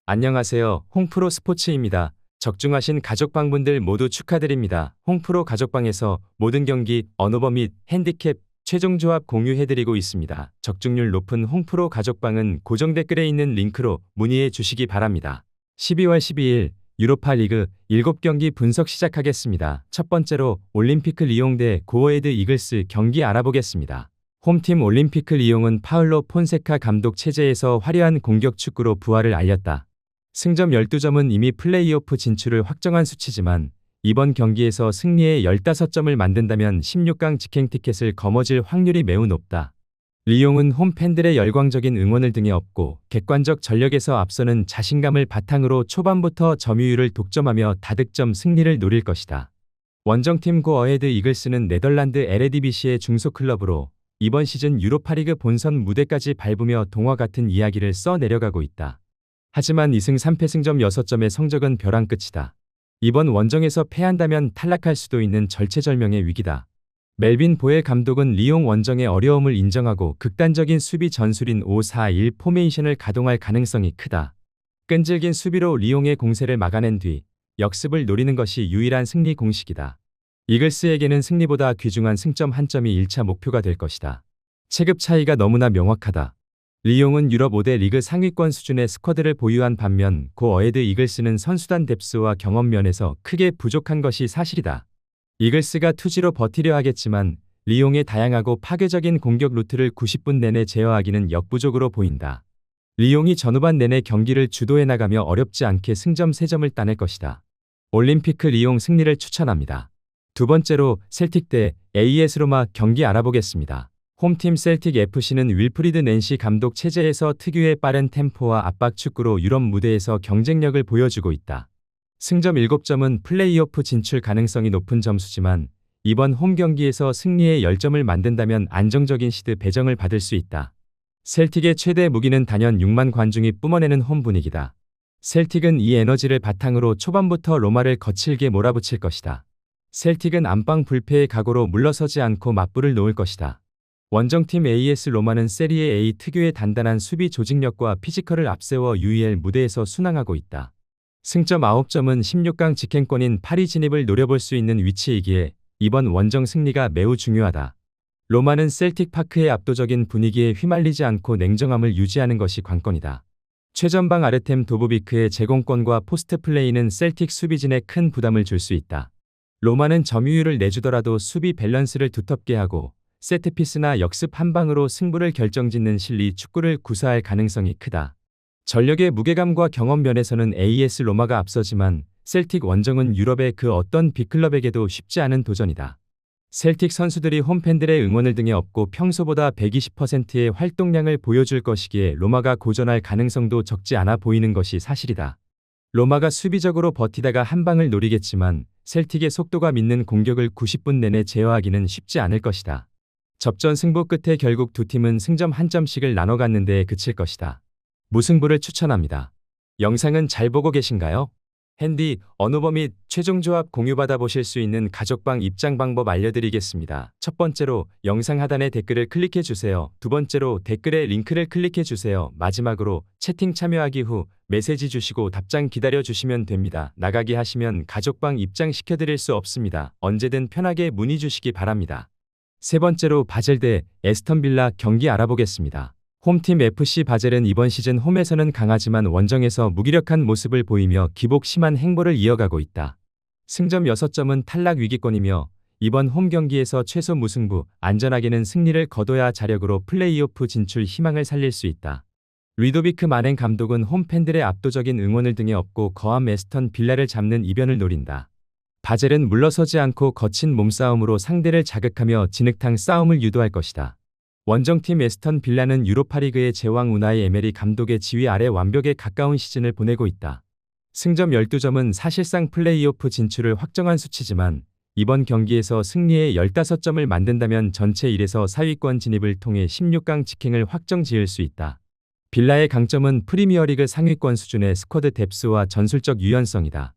안녕하세요. 홍프로 스포츠입니다. 적중하신 가족방분들 모두 축하드립니다. 홍프로 가족방에서 모든 경기, 언오버 및 핸디캡, 최종 조합 공유해드리고 있습니다. 적중률 높은 홍프로 가족방은 고정 댓글에 있는 링크로 문의해 주시기 바랍니다. 12월 12일 유로파 리그 7경기 분석 시작하겠습니다. 첫 번째로 올림피크 리옹 대 고어헤드 이글스 경기 알아보겠습니다. 홈팀 올림피크 리옹은 파울로 폰세카 감독 체제에서 화려한 공격 축구로 부활을 알렸다. 승점 12점은 이미 플레이오프 진출을 확정한 수치지만 이번 경기에서 승리에 15점을 만든다면 16강 직행 티켓을 거머쥘 확률이 매우 높다. 리옹은 홈팬들의 열광적인 응원을 등에 업고 객관적 전력에서 앞서는 자신감을 바탕으로 초반부터 점유율을 독점하며 다득점 승리를 노릴 것이다. 원정팀 고어헤드 이글스는 네덜란드 에레디비시의 중소클럽으로 이번 시즌 유로파리그 본선 무대까지 밟으며 동화 같은 이야기를 써 내려가고 있다. 하지만 2승 3패 승점 6점의 성적은 벼랑 끝이다. 이번 원정에서 패한다면 탈락할 수도 있는 절체절명의 위기다. 멜빈 보엘 감독은 리옹 원정의 어려움을 인정하고 극단적인 수비 전술인 5-4-1 포메이션을 가동할 가능성이 크다. 끈질긴 수비로 리옹의 공세를 막아낸 뒤 역습을 노리는 것이 유일한 승리 공식이다. 이글스에게는 승리보다 귀중한 승점 한 점이 1차 목표가 될 것이다. 체급 차이가 너무나 명확하다. 리옹은 유럽 5대 리그 상위권 수준의 스쿼드를 보유한 반면 고어헤드 이글스는 선수단 뎁스와 경험 면에서 크게 부족한 것이 사실이다. 이글스가 투지로 버티려 하겠지만 리옹의 다양하고 파괴적인 공격 루트를 90분 내내 제어하기는 역부족으로 보인다. 리옹이 전후반 내내 경기를 주도해 나가며 어렵지 않게 승점 3점을 따낼 것이다. 올림피크 리옹 승리를 추천합니다. 두 번째로 셀틱 대 AS 로마 경기 알아보겠습니다. 홈팀 셀틱 FC는 윌프리드 낸시 감독 체제에서 특유의 빠른 템포와 압박 축구로 유럽 무대에서 경쟁력을 보여주고 있다. 승점 7점은 플레이오프 진출 가능성이 높은 점수지만 이번 홈 경기에서 승리에 10점을 만든다면 안정적인 시드 배정을 받을 수 있다. 셀틱의 최대 무기는 단연 6만 관중이 뿜어내는 홈 분위기다. 셀틱은 이 에너지를 바탕으로 초반부터 로마를 거칠게 몰아붙일 것이다. 셀틱은 안방 불패의 각오로 물러서지 않고 맞불을 놓을 것이다. 원정팀 AS 로마는 세리에 A 특유의 단단한 수비 조직력과 피지컬을 앞세워 UEL 무대에서 순항하고 있다. 승점 9점은 16강 직행권인 파리 진입을 노려볼 수 있는 위치이기에 이번 원정 승리가 매우 중요하다. 로마는 셀틱 파크의 압도적인 분위기에 휘말리지 않고 냉정함을 유지하는 것이 관건이다. 최전방 아르템 도보비크의 제공권과 포스트 플레이는 셀틱 수비진에 큰 부담을 줄 수 있다. 로마는 점유율을 내주더라도 수비 밸런스를 두텁게 하고 세트피스나 역습 한 방으로 승부를 결정짓는 실리 축구를 구사할 가능성이 크다. 전력의 무게감과 경험 면에서는 AS 로마가 앞서지만 셀틱 원정은 유럽의 그 어떤 빅클럽에게도 쉽지 않은 도전이다. 셀틱 선수들이 홈팬들의 응원을 등에 업고 평소보다 120%의 활동량을 보여줄 것이기에 로마가 고전할 가능성도 적지 않아 보이는 것이 사실이다. 로마가 수비적으로 버티다가 한 방을 노리겠지만 셀틱의 속도가 믿는 공격을 90분 내내 제어하기는 쉽지 않을 것이다. 접전 승부 끝에 결국 두 팀은 승점 한 점씩을 나눠 갖는 데에 그칠 것이다. 무승부를 추천합니다. 영상은 잘 보고 계신가요? 핸디, 언오버 및 최종 조합 공유받아 보실 수 있는 가족방 입장 방법 알려드리겠습니다. 첫 번째로 영상 하단에 댓글을 클릭해 주세요. 두 번째로 댓글에 링크를 클릭해 주세요. 마지막으로 채팅 참여하기 후 메시지 주시고 답장 기다려 주시면 됩니다. 나가기 하시면 가족방 입장 시켜드릴 수 없습니다. 언제든 편하게 문의 주시기 바랍니다. 세 번째로 바젤 대 에스턴 빌라 경기 알아보겠습니다. 홈팀 FC 바젤은 이번 시즌 홈에서는 강하지만 원정에서 무기력한 모습을 보이며 기복 심한 행보를 이어가고 있다. 승점 6점은 탈락 위기권이며 이번 홈 경기에서 최소 무승부, 안전하게는 승리를 거둬야 자력으로 플레이오프 진출 희망을 살릴 수 있다. 루도비크 마넨 감독은 홈팬들의 압도적인 응원을 등에 업고 거함 에스턴 빌라를 잡는 이변을 노린다. 바젤은 물러서지 않고 거친 몸싸움으로 상대를 자극하며 진흙탕 싸움을 유도할 것이다. 원정팀 에스턴 빌라는 유로파리그의 제왕 우나이 에메리 감독의 지휘 아래 완벽에 가까운 시즌을 보내고 있다. 승점 12점은 사실상 플레이오프 진출을 확정한 수치지만 이번 경기에서 승리에 15점을 만든다면 전체 1에서 4위권 진입을 통해 16강 직행을 확정 지을 수 있다. 빌라의 강점은 프리미어리그 상위권 수준의 스쿼드 뎁스와 전술적 유연성이다.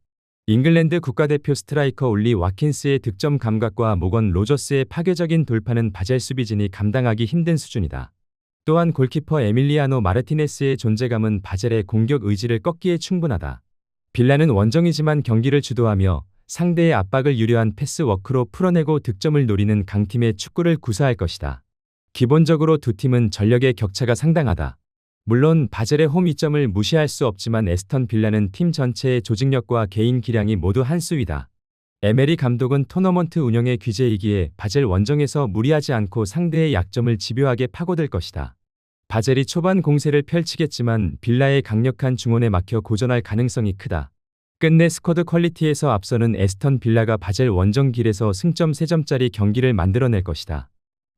잉글랜드 국가대표 스트라이커 올리 와킨스의 득점 감각과 모건 로저스의 파괴적인 돌파는 바젤 수비진이 감당하기 힘든 수준이다. 또한 골키퍼 에밀리아노 마르티네스의 존재감은 바젤의 공격 의지를 꺾기에 충분하다. 빌라는 원정이지만 경기를 주도하며 상대의 압박을 유려한 패스워크로 풀어내고 득점을 노리는 강팀의 축구를 구사할 것이다. 기본적으로 두 팀은 전력의 격차가 상당하다. 물론 바젤의 홈 이점을 무시할 수 없지만 에스턴 빌라는 팀 전체의 조직력과 개인 기량이 모두 한 수위다. 에메리 감독은 토너먼트 운영의 귀재이기에 바젤 원정에서 무리하지 않고 상대의 약점을 집요하게 파고들 것이다. 바젤이 초반 공세를 펼치겠지만 빌라의 강력한 중원에 막혀 고전할 가능성이 크다. 끝내 스쿼드 퀄리티에서 앞서는 에스턴 빌라가 바젤 원정 길에서 승점 3점짜리 경기를 만들어낼 것이다.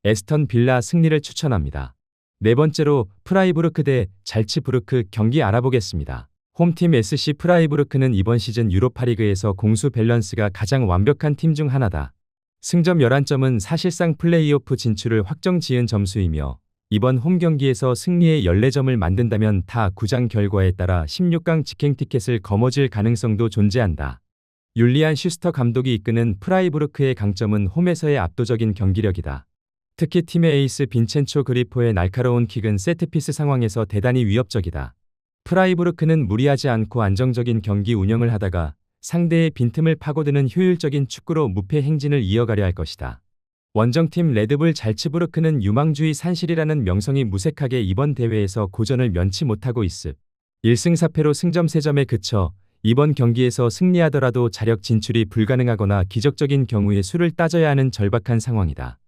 에스턴 빌라 승리를 추천합니다. 네 번째로 프라이부르크 대 잘츠부르크 경기 알아보겠습니다. 홈팀 SC 프라이부르크는 이번 시즌 유로파리그에서 공수 밸런스가 가장 완벽한 팀 중 하나다. 승점 11점은 사실상 플레이오프 진출을 확정지은 점수이며 이번 홈 경기에서 승리의 14점을 만든다면 타 9장 결과에 따라 16강 직행 티켓을 거머쥘 가능성도 존재한다. 율리안 슈스터 감독이 이끄는 프라이부르크의 강점은 홈에서의 압도적인 경기력이다. 특히 팀의 에이스 빈첸초 그리포의 날카로운 킥은 세트피스 상황에서 대단히 위협적이다. 프라이부르크는 무리하지 않고 안정적인 경기 운영을 하다가 상대의 빈틈을 파고드는 효율적인 축구로 무패 행진을 이어가려 할 것이다. 원정팀 레드불 잘츠부르크는 유망주의 산실이라는 명성이 무색하게 이번 대회에서 고전을 면치 못하고 있음. 1승 4패로 승점 3점에 그쳐 이번 경기에서 승리하더라도 자력 진출이 불가능하거나 기적적인 경우에 수를 따져야 하는 절박한 상황이다.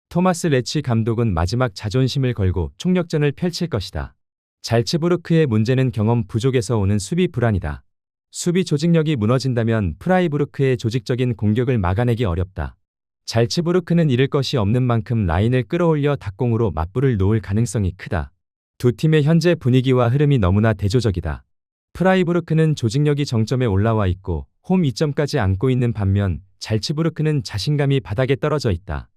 토마스 레치 감독은 마지막 자존심을 걸고 총력전을 펼칠 것이다. 잘츠부르크의 문제는 경험 부족에서 오는 수비 불안이다. 수비 조직력이 무너진다면 프라이부르크의 조직적인 공격을 막아내기 어렵다. 잘츠부르크는 잃을 것이 없는 만큼 라인을 끌어올려 닭공으로 맞불을 놓을 가능성이 크다. 두 팀의 현재 분위기와 흐름이 너무나 대조적이다. 프라이부르크는 조직력이 정점에 올라와 있고 홈 2점까지 안고 있는 반면 잘츠부르크는 자신감이 바닥에 떨어져 있다.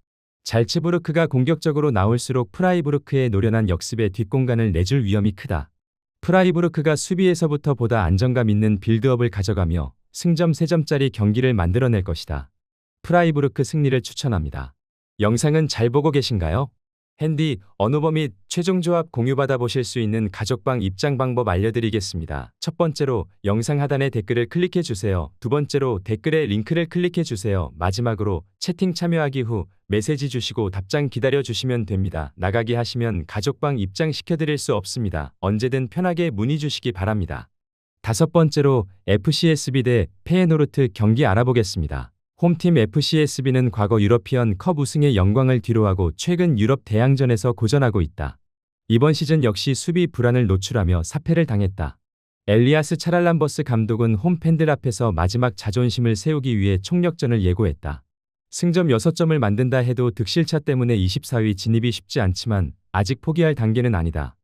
잘츠부르크가 공격적으로 나올수록 프라이부르크의 노련한 역습에 뒷공간을 내줄 위험이 크다. 프라이부르크가 수비에서부터 보다 안정감 있는 빌드업을 가져가며 승점 3점짜리 경기를 만들어낼 것이다. 프라이부르크 승리를 추천합니다. 영상은 잘 보고 계신가요? 핸디, 언어버 및 최종 조합 공유받아 보실 수 있는 가족방 입장 방법 알려드리겠습니다. 첫 번째로 영상 하단의 댓글을 클릭해 주세요. 두 번째로 댓글에 링크를 클릭해 주세요. 마지막으로 채팅 참여하기 후 메시지 주시고 답장 기다려 주시면 됩니다. 나가기 하시면 가족방 입장 시켜드릴 수 없습니다. 언제든 편하게 문의 주시기 바랍니다. 다섯 번째로 FCSB 대 페예노르트 경기 알아보겠습니다. 홈팀 FCSB는 과거 유러피언 컵 우승의 영광을 뒤로하고 최근 유럽 대항전에서 고전하고 있다. 이번 시즌 역시 수비 불안을 노출하며 사패를 당했다. 엘리아스 차랄람버스 감독은 홈 팬들 앞에서 마지막 자존심을 세우기 위해 총력전을 예고했다. 승점 6점을 만든다 해도 득실차 때문에 24위 진입이 쉽지 않지만 아직 포기할 단계는 아니다.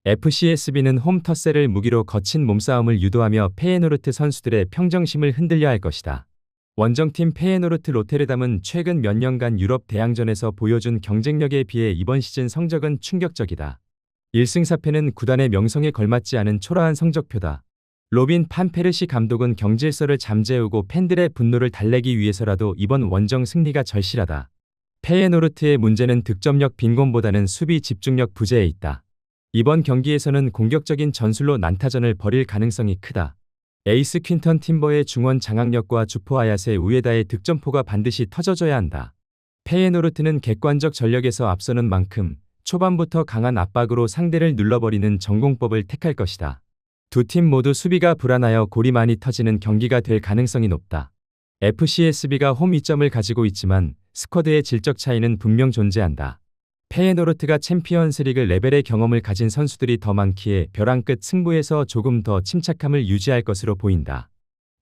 FCSB는 홈 텃세를 무기로 거친 몸싸움을 유도하며 페예노르트 선수들의 평정심을 흔들려 할 것이다. 원정팀 페예노르트 로테르담은 최근 몇 년간 유럽 대항전에서 보여준 경쟁력에 비해 이번 시즌 성적은 충격적이다. 1승 4패는 구단의 명성에 걸맞지 않은 초라한 성적표다. 로빈 판 페르시 감독은 경질서를 잠재우고 팬들의 분노를 달래기 위해서라도 이번 원정 승리가 절실하다. 페예노르트의 문제는 득점력 빈곤보다는 수비 집중력 부재에 있다. 이번 경기에서는 공격적인 전술로 난타전을 벌일 가능성이 크다. 에이스 퀸턴 팀버의 중원 장악력과 주포 아얏의 우에다의 득점포가 반드시 터져줘야 한다. 페예노르트는 객관적 전력에서 앞서는 만큼 초반부터 강한 압박으로 상대를 눌러버리는 전공법을 택할 것이다. 두 팀 모두 수비가 불안하여 골이 많이 터지는 경기가 될 가능성이 높다. FCSB가 홈 2점을 가지고 있지만 스쿼드의 질적 차이는 분명 존재한다. 페예노르트가 챔피언스리그 레벨의 경험을 가진 선수들이 더 많기에 벼랑 끝 승부에서 조금 더 침착함을 유지할 것으로 보인다.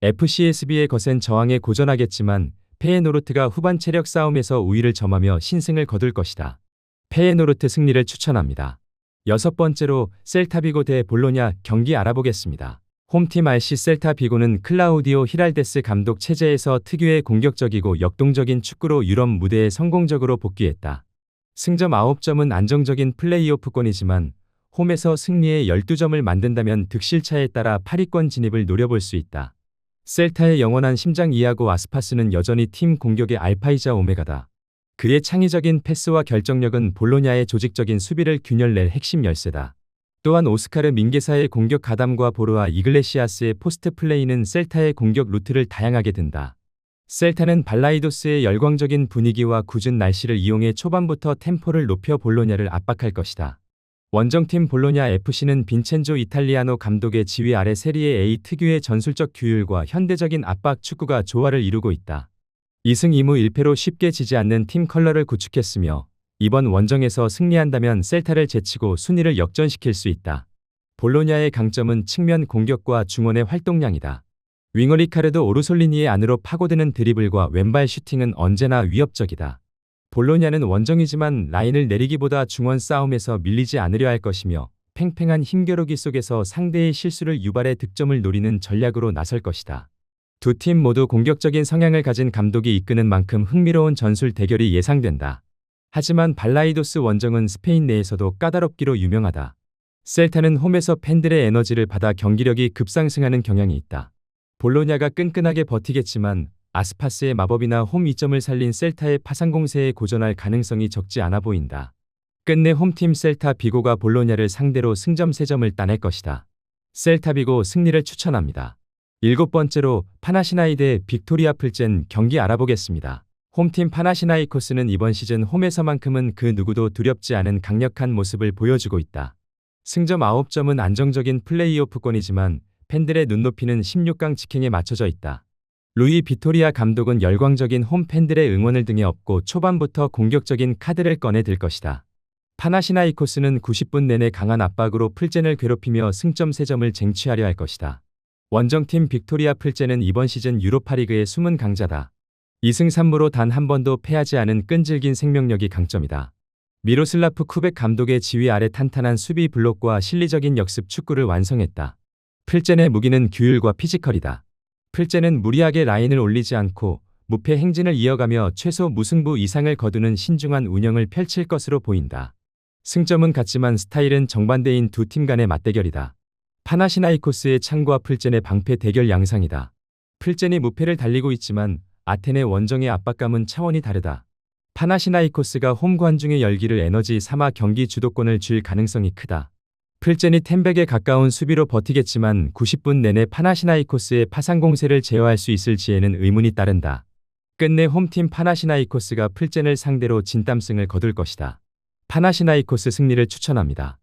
FCSB의 거센 저항에 고전하겠지만 페예노르트가 후반 체력 싸움에서 우위를 점하며 신승을 거둘 것이다. 페예노르트 승리를 추천합니다. 여섯 번째로 셀타비고 대 볼로냐 경기 알아보겠습니다. 홈팀 RC 셀타비고는 클라우디오 히랄데스 감독 체제에서 특유의 공격적이고 역동적인 축구로 유럽 무대에 성공적으로 복귀했다. 승점 9점은 안정적인 플레이오프권이지만 홈에서 승리에 12점을 만든다면 득실차에 따라 8위권 진입을 노려볼 수 있다. 셀타의 영원한 심장 이아고 아스파스는 여전히 팀 공격의 알파이자 오메가다. 그의 창의적인 패스와 결정력은 볼로냐의 조직적인 수비를 균열낼 핵심 열쇠다. 또한 오스카르 민게사의 공격 가담과 보르아 이글레시아스의 포스트 플레이는 셀타의 공격 루트를 다양하게 든다. 셀타는 발라이도스의 열광적인 분위기와 굳은 날씨를 이용해 초반부터 템포를 높여 볼로냐를 압박할 것이다. 원정팀 볼로냐 FC는 빈첸조 이탈리아노 감독의 지휘 아래 세리에 A 특유의 전술적 규율과 현대적인 압박 축구가 조화를 이루고 있다. 2승 2무 1패로 쉽게 지지 않는 팀 컬러를 구축했으며 이번 원정에서 승리한다면 셀타를 제치고 순위를 역전시킬 수 있다. 볼로냐의 강점은 측면 공격과 중원의 활동량이다. 윙어 리카르도 오르솔리니의 안으로 파고드는 드리블과 왼발 슈팅은 언제나 위협적이다. 볼로냐는 원정이지만 라인을 내리기보다 중원 싸움에서 밀리지 않으려 할 것이며 팽팽한 힘겨루기 속에서 상대의 실수를 유발해 득점을 노리는 전략으로 나설 것이다. 두 팀 모두 공격적인 성향을 가진 감독이 이끄는 만큼 흥미로운 전술 대결이 예상된다. 하지만 발라이도스 원정은 스페인 내에서도 까다롭기로 유명하다. 셀타는 홈에서 팬들의 에너지를 받아 경기력이 급상승하는 경향이 있다. 볼로냐가 끈끈하게 버티겠지만 아스파스의 마법이나 홈 이점을 살린 셀타의 파상 공세에 고전할 가능성이 적지 않아 보인다. 끝내 홈팀 셀타 비고가 볼로냐를 상대로 승점 3점을 따낼 것이다. 셀타 비고 승리를 추천합니다. 7번째로 파나시나이대 빅토리아 플젠 경기 알아보겠습니다. 홈팀 파나시나이코스는 이번 시즌 홈에서만큼은 그 누구도 두렵지 않은 강력한 모습을 보여주고 있다. 승점 9점은 안정적인 플레이오프권이지만 팬들의 눈높이는 16강 직행에 맞춰져 있다. 루이 비토리아 감독은 열광적인 홈 팬들의 응원을 등에 업고 초반부터 공격적인 카드를 꺼내 들 것이다. 파나시나이코스는 90분 내내 강한 압박으로 플젠을 괴롭히며 승점 3점을 쟁취하려 할 것이다. 원정팀 빅토리아 플젠은 이번 시즌 유로파리그의 숨은 강자다. 2승 3무로 단 한 번도 패하지 않은 끈질긴 생명력이 강점이다. 미로슬라프 쿠벡 감독의 지휘 아래 탄탄한 수비 블록과 실리적인 역습 축구를 완성했다. 플젠의 무기는 규율과 피지컬이다. 플젠은 무리하게 라인을 올리지 않고 무패 행진을 이어가며 최소 무승부 이상을 거두는 신중한 운영을 펼칠 것으로 보인다. 승점은 같지만 스타일은 정반대인 두 팀 간의 맞대결이다. 파나시나이코스의 창과 플젠의 방패 대결 양상이다. 플젠이 무패를 달리고 있지만 아테네 원정의 압박감은 차원이 다르다. 파나시나이코스가 홈 관중의 열기를 에너지 삼아 경기 주도권을 쥘 가능성이 크다. 플젠이 템백에 가까운 수비로 버티겠지만 90분 내내 파나시나이코스의 파상 공세를 제어할 수 있을지에는 의문이 따른다. 끝내 홈팀 파나시나이코스가 플젠을 상대로 진땀승을 거둘 것이다. 파나시나이코스 승리를 추천합니다.